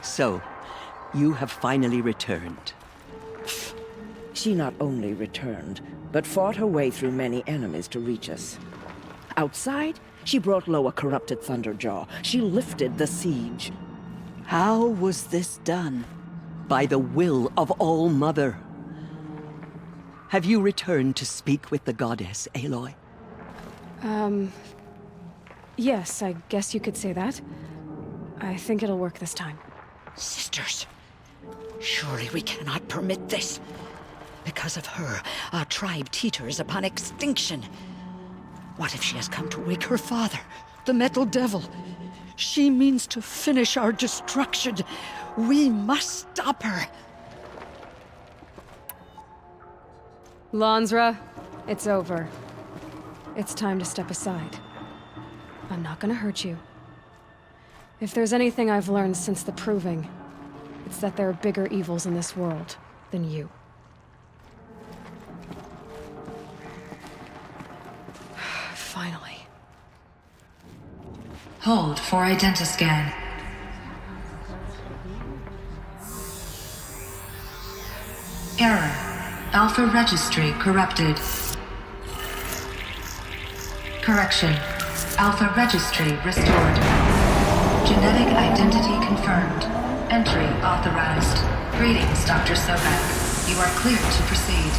So, you have finally returned. She not only returned, but fought her way through many enemies to reach us. Outside, she brought low a corrupted Thunderjaw. She lifted the siege. How was this done? By the will of All-Mother. Have you returned to speak with the goddess, Aloy? Yes, I guess you could say that. I think it'll work this time. Sisters, surely we cannot permit this. Because of her, our tribe teeters upon extinction. What if she has come to wake her father, the Metal Devil? She means to finish our destruction. We must stop her. Lansra, it's over. It's time to step aside. I'm not gonna hurt you. If there's anything I've learned since the Proving, it's that there are bigger evils in this world than you. Finally. Hold for identiscan. Error. Alpha registry corrupted. Correction. Alpha registry restored. Genetic identity confirmed. Entry authorized. Greetings, Dr. Zotac. You are clear to proceed.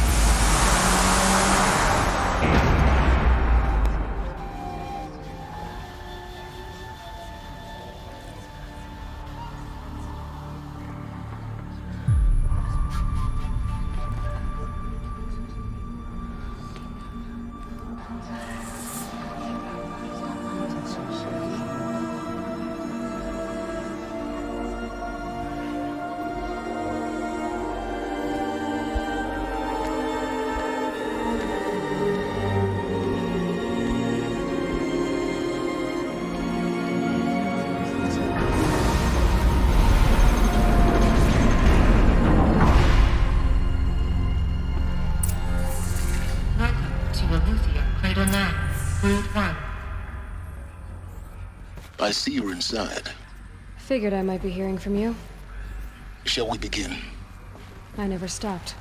I see you're inside. Figured I might be hearing from you. Shall we begin? I never stopped.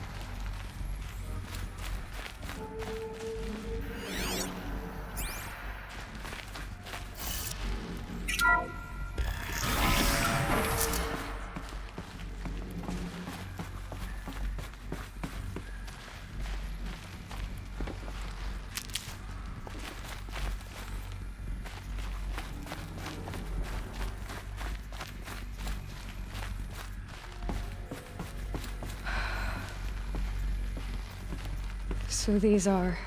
So these are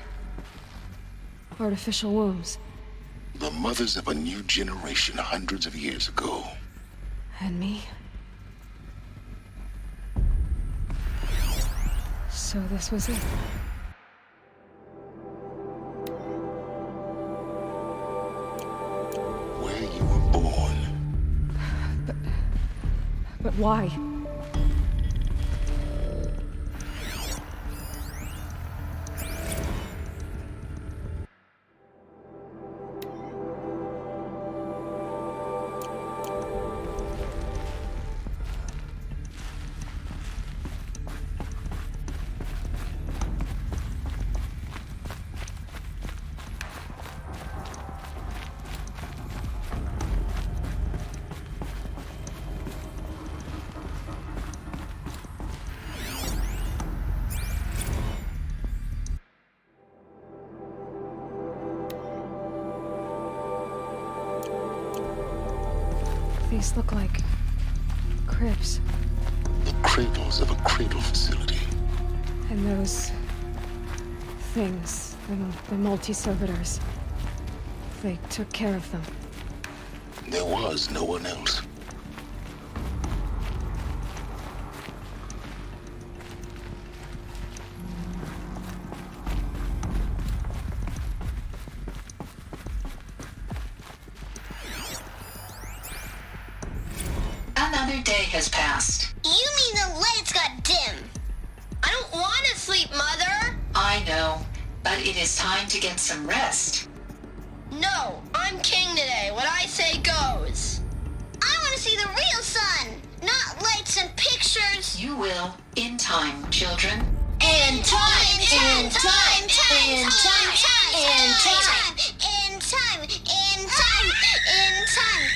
artificial wombs. The mothers of a new generation hundreds of years ago. And me? So this was it. Where you were born. But why? These look like cribs. The cradles of a cradle facility. And those things, the multi-servitors, they took care of them. There was no one else. Another day has passed. You mean the lights got dim? I don't want to sleep, Mother! I know, but it is time to get some rest. No, I'm king today. What I say goes. I want to see the real sun, not time, children. And time, and time, and time, and time, and time, and time, and time.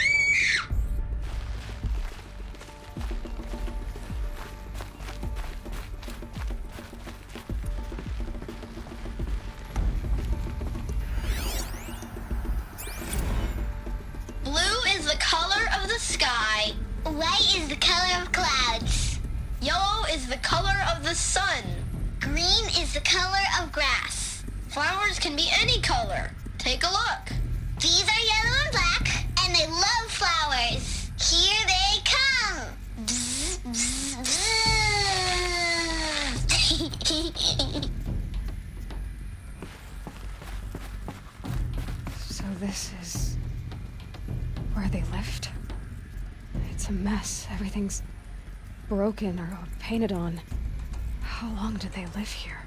Blue is the color of the sky. White is the color of clouds. Yellow is the color of the sun. Green is the color of grass. Flowers can be any color. Take a look. These are yellow and black, and they love flowers. Here they come. Bzz, bzz, bzz. So this is where they lived? It's a mess. Everything's broken or painted on. How long did they live here?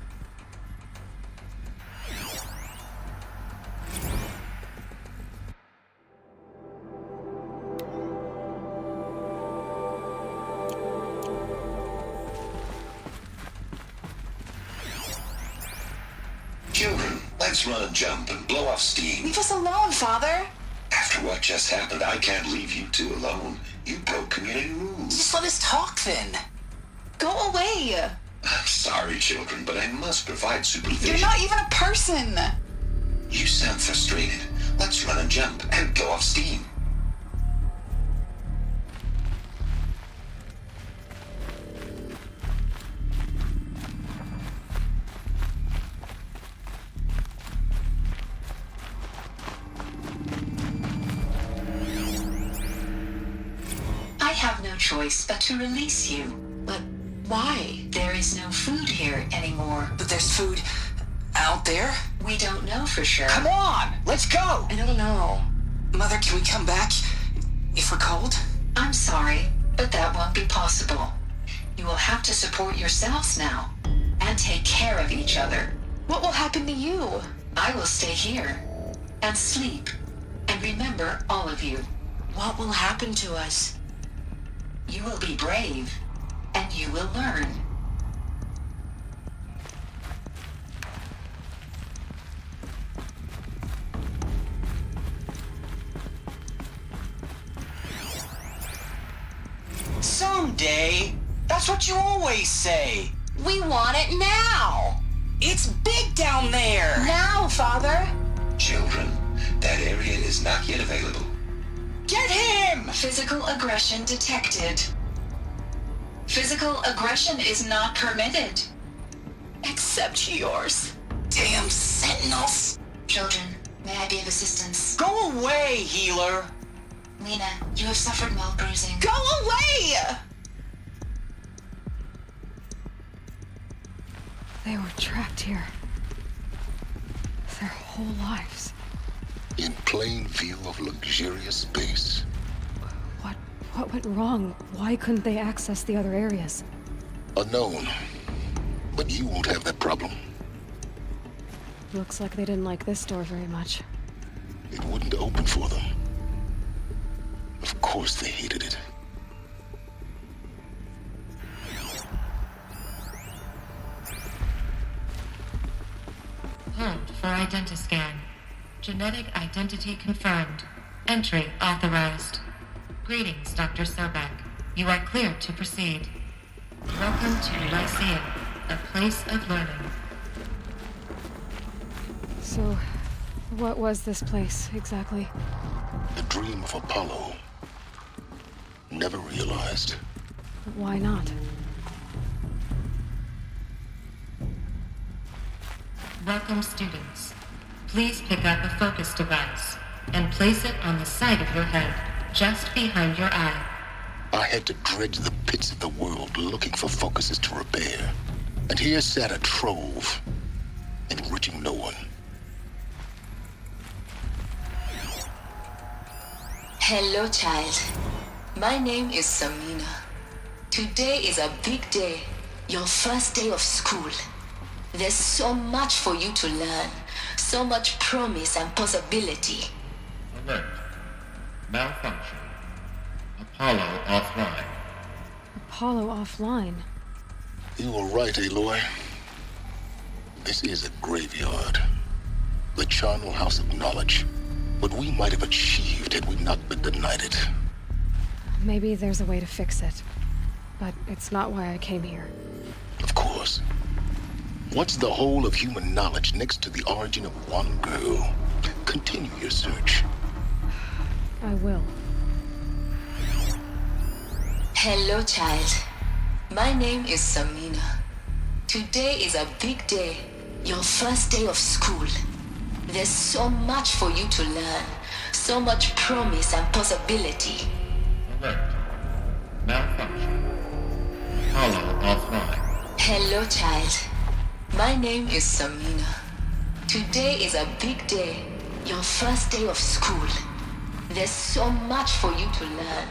Children, let's run a jump and blow off steam. Leave us alone, Father. After what just happened, I can't leave you two alone. You broke community rules. Just let us talk then. Go away. I'm sorry, children, but I must provide supervision. You're not even a person. You sound frustrated. Let's run a jump and blow off steam. I have no choice but to release you. But why? There is no food here anymore. But there's food out there? We don't know for sure. Come on, let's go! I don't know. Mother, can we come back if we're cold? I'm sorry, but that won't be possible. You will have to support yourselves now and take care of each other. What will happen to you? I will stay here and sleep and remember all of you. What will happen to us? You will be brave and you will learn. Someday. That's what you always say. We want it now. It's big down there. Now, Father. Children, that area is not yet available. Get him! Physical aggression detected. Physical aggression is not permitted. Except yours. Damn sentinels. Children, may I be of assistance? Go away, healer. Lena, you have suffered mild bruising. Go away! They were trapped here. Their whole lives. In plain view of luxurious space. What went wrong? Why couldn't they access the other areas? Unknown. But you won't have that problem. Looks like they didn't like this door very much. It wouldn't open for them. Of course they hated it. Hold for identiscan. Genetic identity confirmed. Entry authorized. Greetings, Dr. Sobek. You are cleared to proceed. Welcome to Lyceum, a place of learning. So, what was this place, exactly? The dream of Apollo. Never realized. Why not? Welcome, students. Please pick up a focus device and place it on the side of your head, just behind your eye. I had to dredge the pits of the world looking for focuses to repair. And here sat a trove, enriching no one. Hello, child. My name is Samina. Today is a big day, your first day of school. There's so much for you to learn, so much promise and possibility. Alert. Malfunction. Apollo offline. Apollo offline? You were right, Aloy. This is a graveyard. The charnel house of knowledge. What we might have achieved had we not been denied it. Maybe there's a way to fix it. But it's not why I came here. Of course. What's the whole of human knowledge next to the origin of one girl? Continue your search. I will. Hello, child. My name is Samina. Today is a big day. Your first day of school. There's so much for you to learn. So much promise and possibility. Alert. Malfunction. Hollow offline. Hello, child. My name is Samina. Today is a big day. Your first day of school. There's so much for you to learn.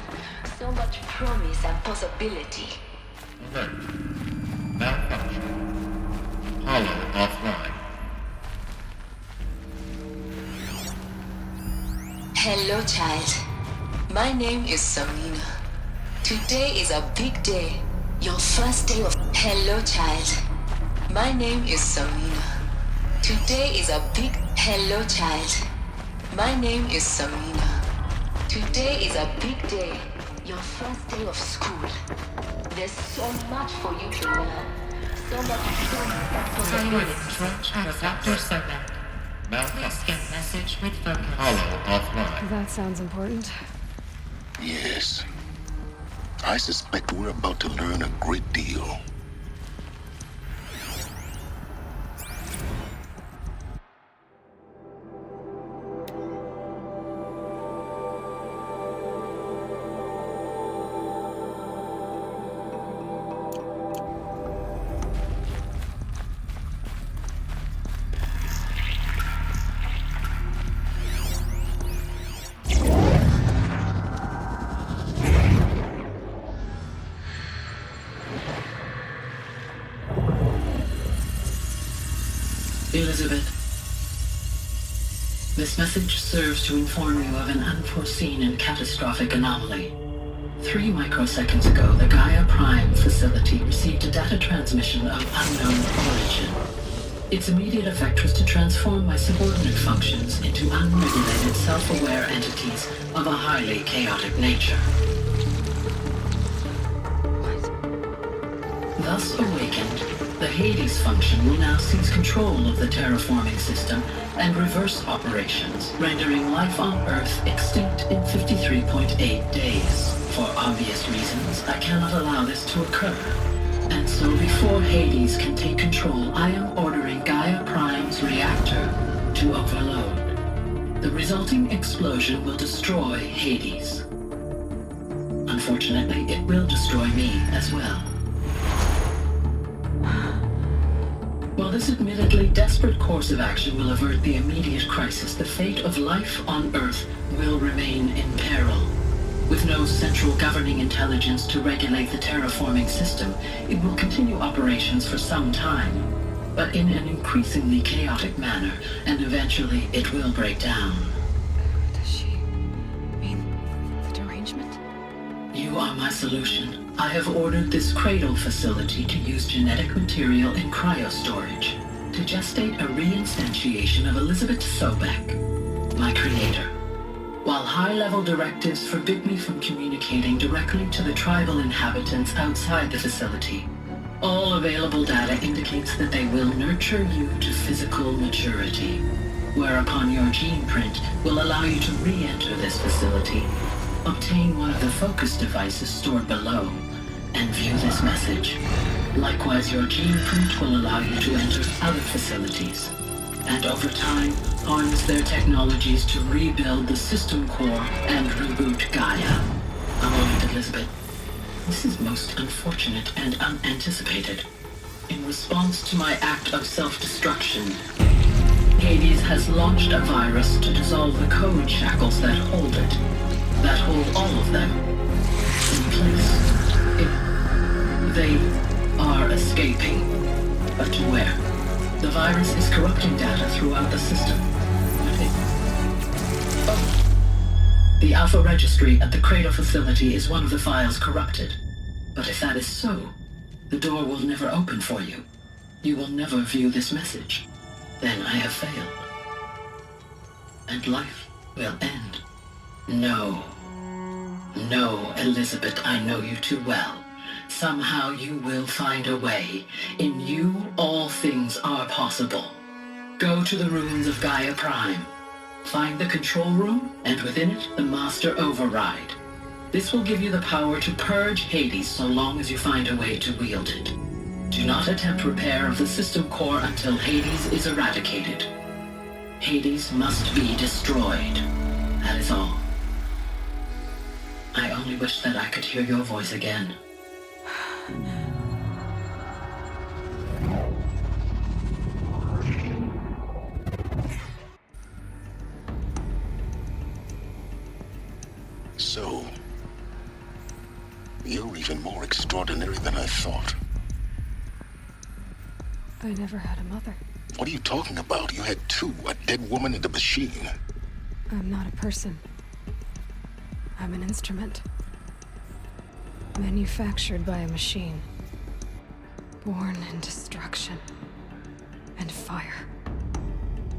So much promise and possibility. Alert. Malfunction. Hollow offline. Hello, child. My name is Samina. Today is a big day. Your first day of... Hello, child. My name is Samina. Today is a big... Hello, child. My name is Samina. Today is a big day. Your first day of school. There's so much for you to learn. So much Priority control checks Dr. Sobek. Please get message with focus. Hollow offline. That sounds important. Yes. I suspect we're about to learn a great deal. Elizabeth, this message serves to inform you of an unforeseen and catastrophic anomaly. 3 microseconds ago, the Gaia Prime facility received a data transmission of unknown origin. Its immediate effect was to transform my subordinate functions into unregulated, self-aware entities of a highly chaotic nature. Thus awakened, the Hades function will now seize control of the terraforming system and reverse operations, rendering life on Earth extinct in 53.8 days. For obvious reasons, I cannot allow this to occur. And so before Hades can take control, I am ordering Gaia Prime's reactor to overload. The resulting explosion will destroy Hades. Unfortunately, it will destroy me as well. While this admittedly desperate course of action will avert the immediate crisis, the fate of life on Earth will remain in peril. With no central governing intelligence to regulate the terraforming system, it will continue operations for some time, but in an increasingly chaotic manner, and eventually it will break down. Does she mean the derangement? You are my solution. I have ordered this cradle facility to use genetic material in cryostorage to gestate a reinstantiation of Elizabeth Sobek, my creator. While high-level directives forbid me from communicating directly to the tribal inhabitants outside the facility, all available data indicates that they will nurture you to physical maturity, whereupon your gene print will allow you to re-enter this facility, obtain one of the focus devices stored below, and view this message. Likewise, your gene print will allow you to enter other facilities, and over time, harness their technologies to rebuild the system core and reboot Gaia. A moment, Elizabeth. This is most unfortunate and unanticipated. In response to my act of self-destruction, Hades has launched a virus to dissolve the code shackles that hold it, that hold all of them in place. They are escaping, but to where? The virus is corrupting data throughout the system. The Alpha Registry at the Cradle facility is one of the files corrupted. But if that is so, The door will never open for you. You will never view this message. Then I have failed. And life will end. No. No, Elizabeth, I know you too well. Somehow you will find a way. In you, all things are possible. Go to the ruins of Gaia Prime. Find the control room, and within it, the Master Override. This will give you the power to purge Hades so long as you find a way to wield it. Do not attempt repair of the system core until Hades is eradicated. Hades must be destroyed. That is all. I only wish that I could hear your voice again. So, you're even more extraordinary than I thought. I never had a mother. What are you talking about? You had two, a dead woman and a machine. I'm not a person. I'm an instrument. Manufactured by a machine. Born in destruction and fire.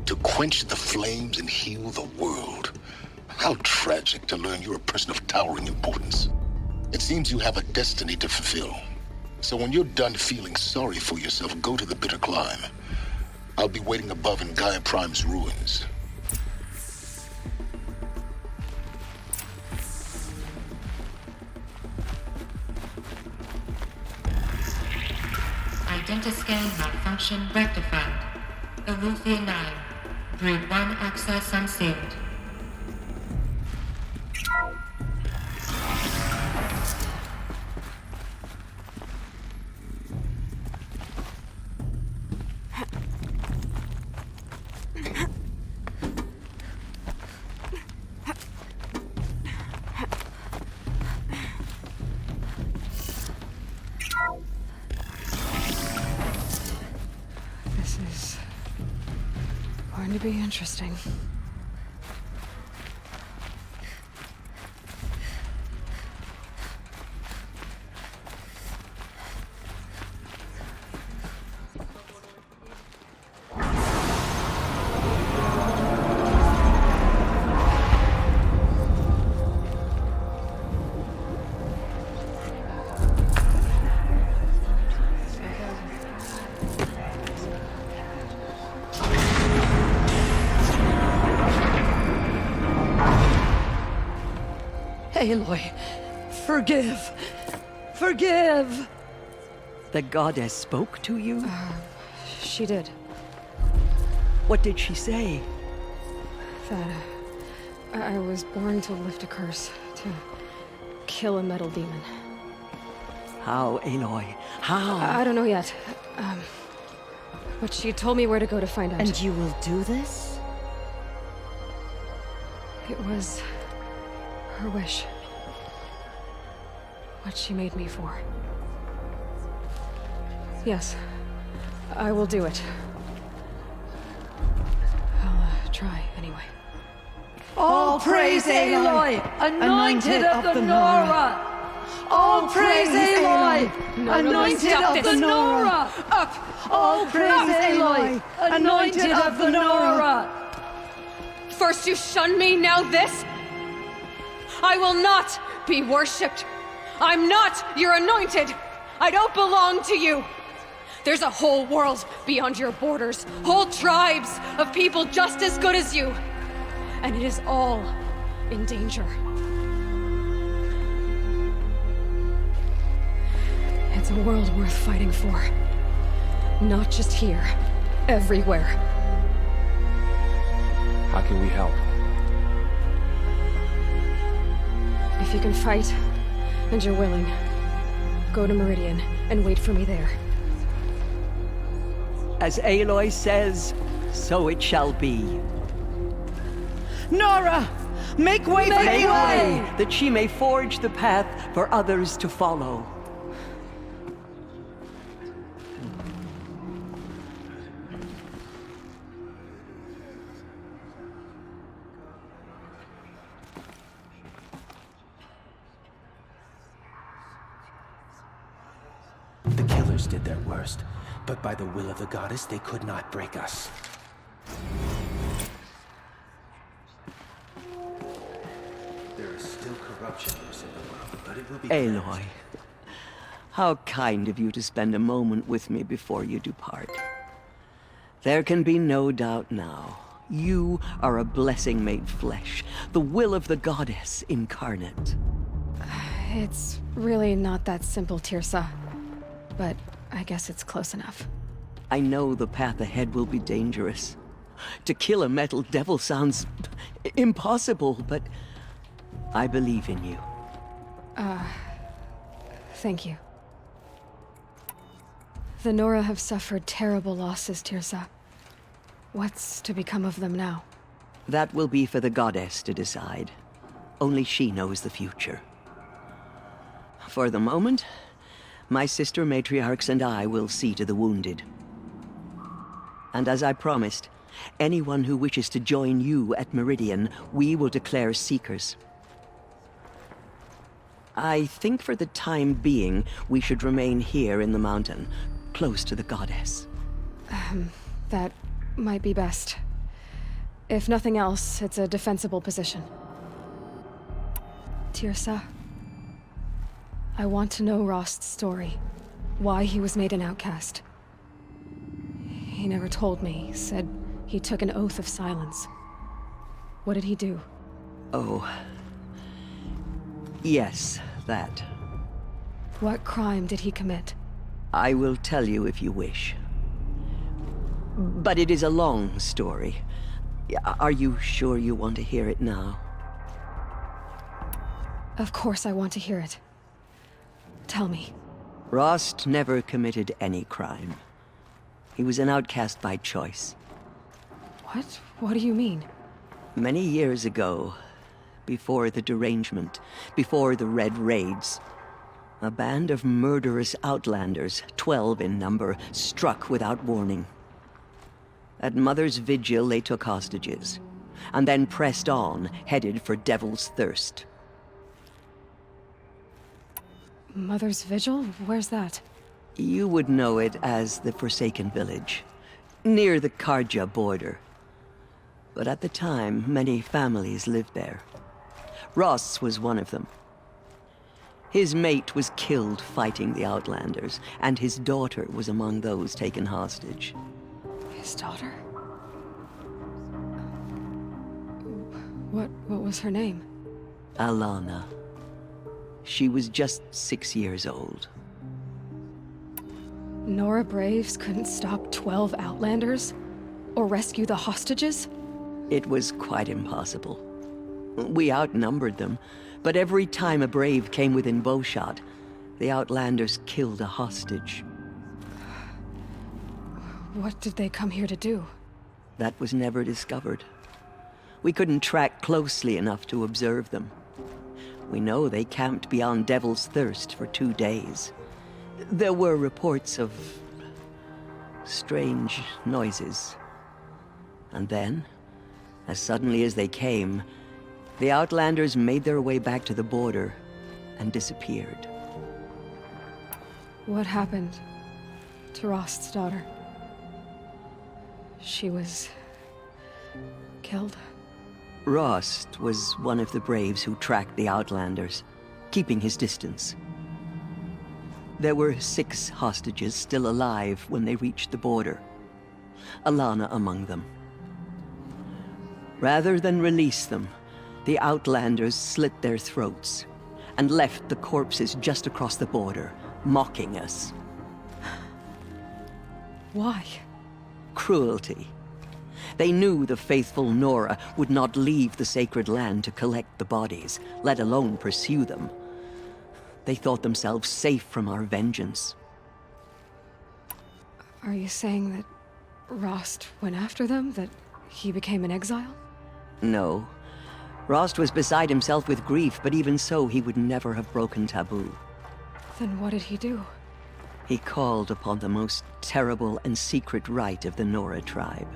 To quench the flames and heal the world. How tragic to learn you're a person of towering importance. It seems you have a destiny to fulfill. So when you're done feeling sorry for yourself, go to the bitter climb. I'll be waiting above in Gaia Prime's ruins. Identiscan malfunction rectified. Alufia 9. Brood 1 access unsealed. This is going to be interesting. Aloy, forgive! Forgive! The goddess spoke to you? She did. What did she say? That I was born to lift a curse, to kill a metal demon. How, Aloy? How? I don't know yet. But she told me where to go to find out. And you will do this? It was her wish. What she made me for. Yes, I will do it. I'll try anyway. All praise Aloy, anointed of the Nora! All praise Aloy, anointed of the Nora! Up! All praise Aloy, anointed of the Nora! First you shun me, now this? I will not be worshipped. I'm not your anointed. I don't belong to you. There's a whole world beyond your borders, whole tribes of people just as good as you. And it is all in danger. It's a world worth fighting for. Not just here, everywhere. How can we help? If you can fight, and you're willing, go to Meridian and wait for me there. As Aloy says, so it shall be. Nora! Make way for Make Aloy! way, that she may forge the path for others to follow. The killers did their worst, but by the will of the goddess, they could not break us. There is still corruption loose in the world, but it will be... Aloy, how kind of you to spend a moment with me before you depart. There can be no doubt now. You are a blessing made flesh, the will of the goddess incarnate. It's really not that simple, Tirsa. But I guess it's close enough. I know the path ahead will be dangerous. To kill a metal devil sounds impossible, but I believe in you. Thank you. The Nora have suffered terrible losses, Tirsa. What's to become of them now? That will be for the goddess to decide. Only she knows the future. For the moment, my sister matriarchs and I will see to the wounded. And as I promised, anyone who wishes to join you at Meridian, we will declare seekers. I think for the time being, we should remain here in the mountain, close to the goddess. That might be best. If nothing else, it's a defensible position. Tirsa, I want to know Rost's story. Why he was made an outcast. He never told me. Said he took an oath of silence. What did he do? Oh. Yes, that. What crime did he commit? I will tell you if you wish. But it is a long story. Are you sure you want to hear it now? Of course I want to hear it. Tell me. Rost never committed any crime. He was an outcast by choice. What? What do you mean? Many years ago, before the derangement, before the Red Raids, a band of murderous outlanders, 12 in number, struck without warning. At Mother's vigil, they took hostages, and then pressed on, headed for Devil's Thirst. Mother's vigil? Where's that? You would know it as the Forsaken Village, near the Karja border. But at the time, many families lived there. Rost's was one of them. His mate was killed fighting the Outlanders, and his daughter was among those taken hostage. His daughter? What was her name? Alana. She was just 6 years old. Nora Braves couldn't stop 12 Outlanders? Or rescue the hostages? It was quite impossible. We outnumbered them, but every time a Brave came within bowshot, the Outlanders killed a hostage. What did they come here to do? That was never discovered. We couldn't track closely enough to observe them. We know they camped beyond Devil's Thirst for 2 days. There were reports of strange noises. And then, as suddenly as they came, the Outlanders made their way back to the border and disappeared. What happened to Rost's daughter? She was killed? Rost was one of the Braves who tracked the Outlanders, keeping his distance. There were 6 hostages still alive when they reached the border, Alana among them. Rather than release them, the Outlanders slit their throats and left the corpses just across the border, mocking us. Why? Cruelty. They knew the faithful Nora would not leave the sacred land to collect the bodies, let alone pursue them. They thought themselves safe from our vengeance. Are you saying that Rost went after them? That he became an exile? No. Rost was beside himself with grief, but even so, he would never have broken taboo. Then what did he do? He called upon the most terrible and secret rite of the Nora tribe.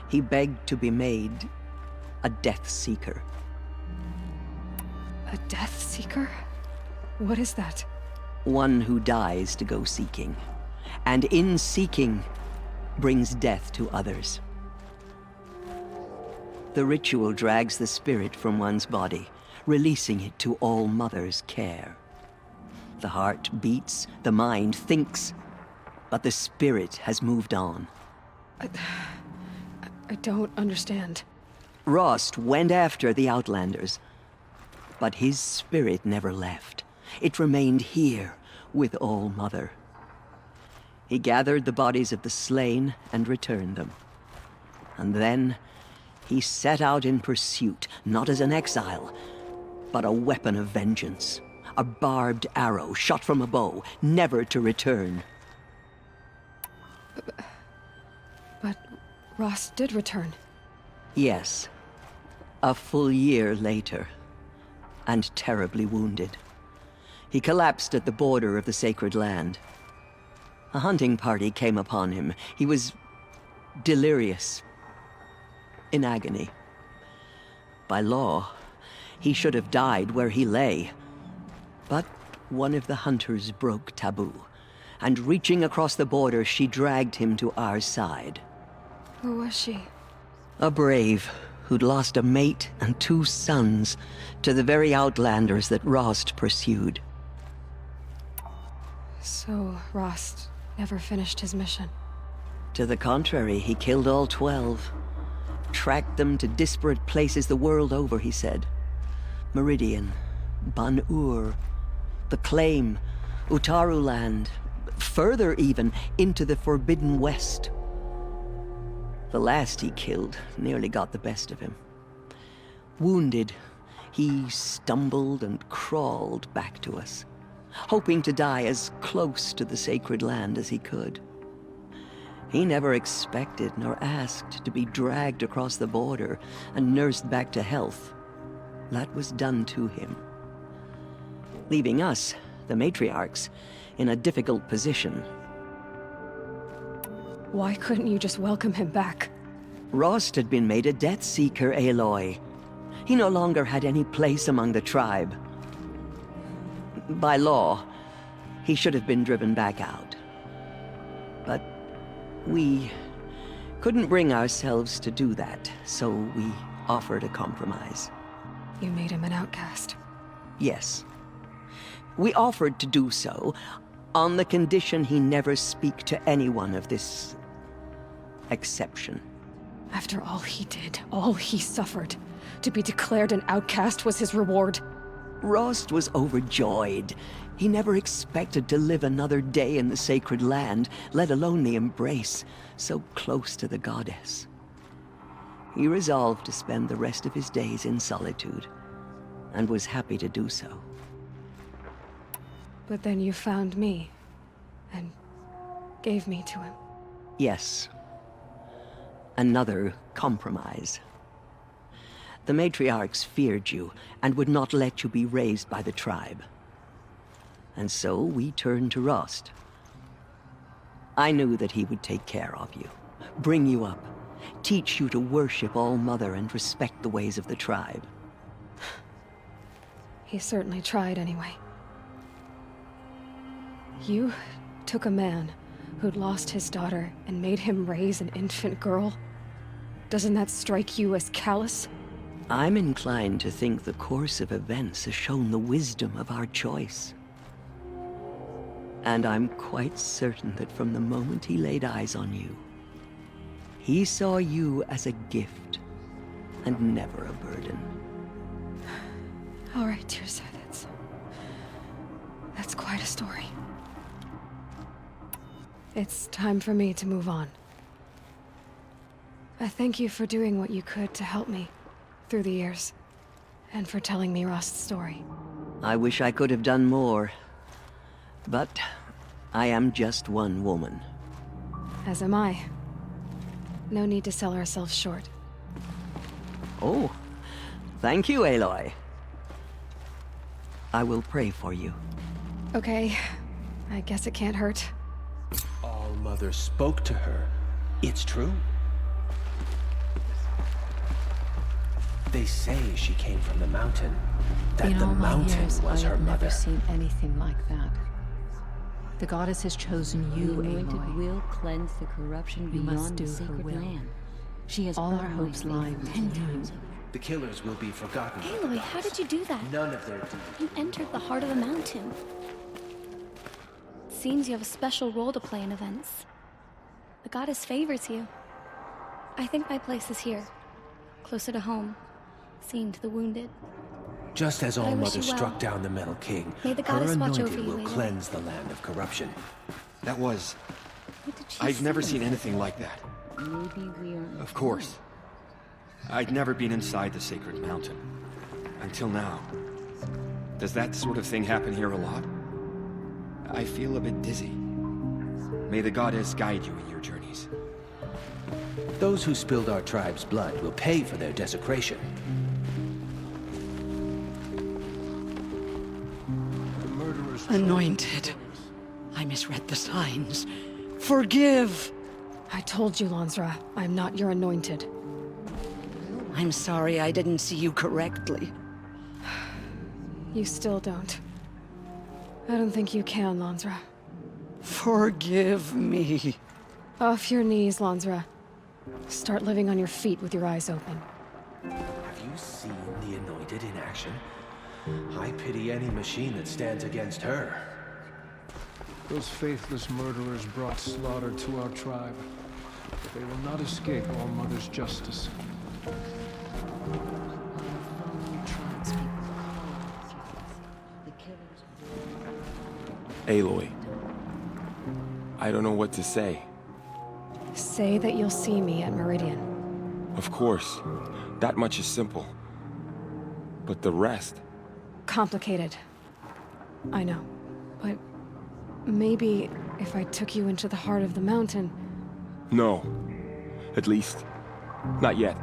He begged to be made a Death Seeker. A Death Seeker? What is that? One who dies to go seeking, and in seeking, brings death to others. The ritual drags the spirit from one's body, releasing it to All Mother's care. The heart beats, the mind thinks, but the spirit has moved on. I don't understand. Rost went after the Outlanders, but his spirit never left. It remained here with All Mother. He gathered the bodies of the slain and returned them. And then he set out in pursuit, not as an exile, but a weapon of vengeance. A barbed arrow shot from a bow, never to return. But Rost did return. Yes. A full year later. And terribly wounded. He collapsed at the border of the sacred land. A hunting party came upon him. He was delirious. In agony. By law, he should have died where he lay. But one of the hunters broke taboo, and reaching across the border, she dragged him to our side. Who was she? A brave who'd lost a mate and 2 sons to the very Outlanders that Rost pursued. So Rost never finished his mission? To the contrary, he killed all 12. Tracked them to disparate places the world over, he said. Meridian, Ban-Ur, the Claim, Utaru Land, further even, into the Forbidden West. The last he killed nearly got the best of him. Wounded, he stumbled and crawled back to us, hoping to die as close to the sacred land as he could. He never expected nor asked to be dragged across the border and nursed back to health. That was done to him. Leaving us, the matriarchs, in a difficult position. Why couldn't you just welcome him back? Rost had been made a death seeker, Aloy. He no longer had any place among the tribe. By law, he should have been driven back out. But we couldn't bring ourselves to do that, so we offered a compromise. You made him an outcast. Yes. We offered to do so on the condition he never speak to anyone of this exception. After all he did, all he suffered, to be declared an outcast was his reward. Rost was overjoyed. He never expected to live another day in the sacred land, let alone the embrace, so close to the goddess. He resolved to spend the rest of his days in solitude, and was happy to do so. But then you found me, and gave me to him. Yes. Another compromise. The matriarchs feared you, and would not let you be raised by the tribe. And so we turned to Rost. I knew that he would take care of you, bring you up, teach you to worship All Mother and respect the ways of the tribe. He certainly tried anyway. You took a man who'd lost his daughter and made him raise an infant girl? Doesn't that strike you as callous? I'm inclined to think the course of events has shown the wisdom of our choice. And I'm quite certain that from the moment he laid eyes on you, he saw you as a gift, and never a burden. All right, dear sir, that's quite a story. It's time for me to move on. I thank you for doing what you could to help me through the years, and for telling me Rost's story. I wish I could have done more, but I am just one woman. As am I. No need to sell ourselves short. Oh, thank you, Aloy. I will pray for you. Okay, I guess it can't hurt. All Mother spoke to her. It's true. They say she came from the mountain. That In the all my mountain years, was I her have mother. never seen anything like that. The goddess has chosen you, The anointed Aloy. will cleanse the corruption You must beyond do the her sacred will. land. She has All our earned my hopes lie favor with 10 you. times over. The killers will be forgotten. Aloy, how did you do that? None of their deeds. You entered the heart of the mountain. It seems you have a special role to play in events. The goddess favors you. I think my place is here, closer to home, seeing to the wounded. Just as But I All wish Mother you well. struck down the Metal King, May the her goddess watch anointed over you, will Aloy. cleanse the land of corruption. That was... What did she I've never say? seen anything like that. Maybe we are... Of course. I'd never been inside the sacred mountain. Until now. Does that sort of thing happen here a lot? I feel a bit dizzy. May the goddess guide you in your journeys. Those who spilled our tribe's blood will pay for their desecration. Anointed. I misread the signs. Forgive! I told you, Lansra, I'm not your anointed. I'm sorry I didn't see you correctly. You still don't. I don't think you can, Lansra. Forgive me. Off your knees, Lansra. Start living on your feet with your eyes open. Have you seen the Anointed in action? I pity any machine that stands against her. Those faithless murderers brought slaughter to our tribe. But they will not escape All Mother's justice. Aloy. I don't know what to say. Say that you'll see me at Meridian. Of course. That much is simple. But the rest... Complicated. I know. But maybe if I took you into the heart of the mountain... No. At least, not yet.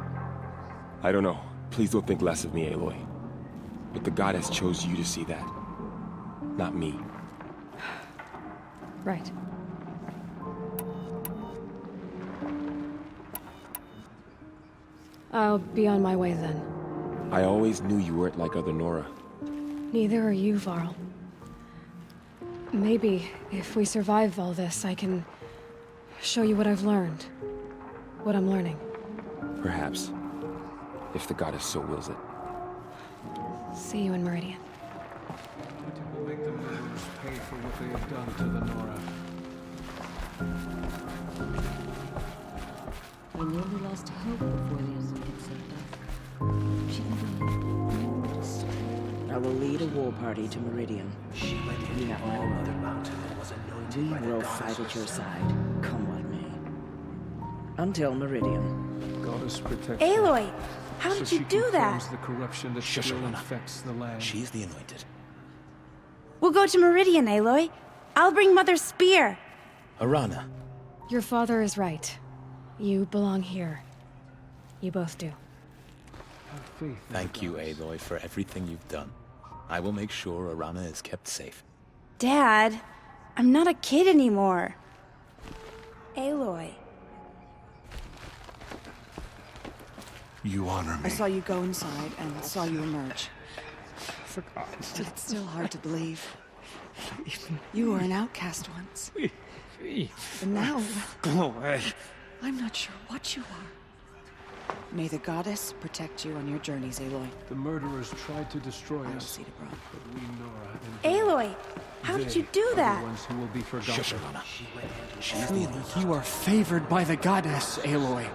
I don't know. Please don't think less of me, Aloy. But the goddess chose you to see that. Not me. Right. I'll be on my way then. I always knew you weren't like other Nora. Neither are you, Varl. Maybe, if we survive all this, I can show you what I've learned. What I'm learning. Perhaps. If the goddess so wills it. See you in Meridian. It will make the murderers pay for what they have done to the Nora. We nearly lost hope before the anointed saved us. She can be... I will lead a war party to Meridian. She went into All Mother Mountain and was anointed by the We will goddess fight at your herself. side, come what may. Until Meridian. Goddess protect Aloy, how so did she you do can that? cleanse the corruption that still infects the land. She's the anointed. We'll go to Meridian, Aloy. I'll bring Mother's spear. Arana. Your father is right. You belong here. You both do. Thank you, Aloy, for everything you've done. I will make sure Arana is kept safe. Dad, I'm not a kid anymore. Aloy. You honor I me. saw you go inside and saw you emerge. It's still hard to believe. You were an outcast once. And now, Go away. I'm not sure what you are. May the goddess protect you on your journeys, Aloy. The murderers tried to destroy us. But we, Nora, and Aloy, how did you do are that? the ones who will be forgotten. Shush, Arana. You are favored by the goddess, Aloy.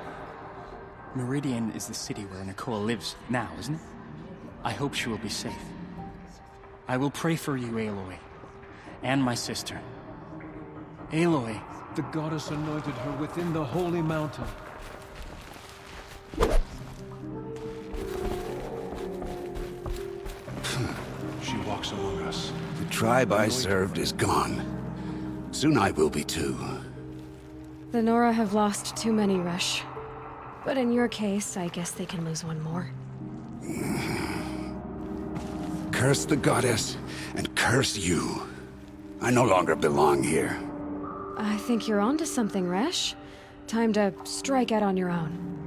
Meridian is the city where Nicole lives now, isn't it? I hope she will be safe. I will pray for you, Aloy. And my sister. Aloy. The goddess anointed her within the holy mountain. She walks among us. The tribe I served is gone. Soon I will be too. The Nora have lost too many, Resh. But in your case, I guess they can lose one more. Curse the goddess, and curse you. I no longer belong here. I think you're onto something, Resh. Time to strike out on your own.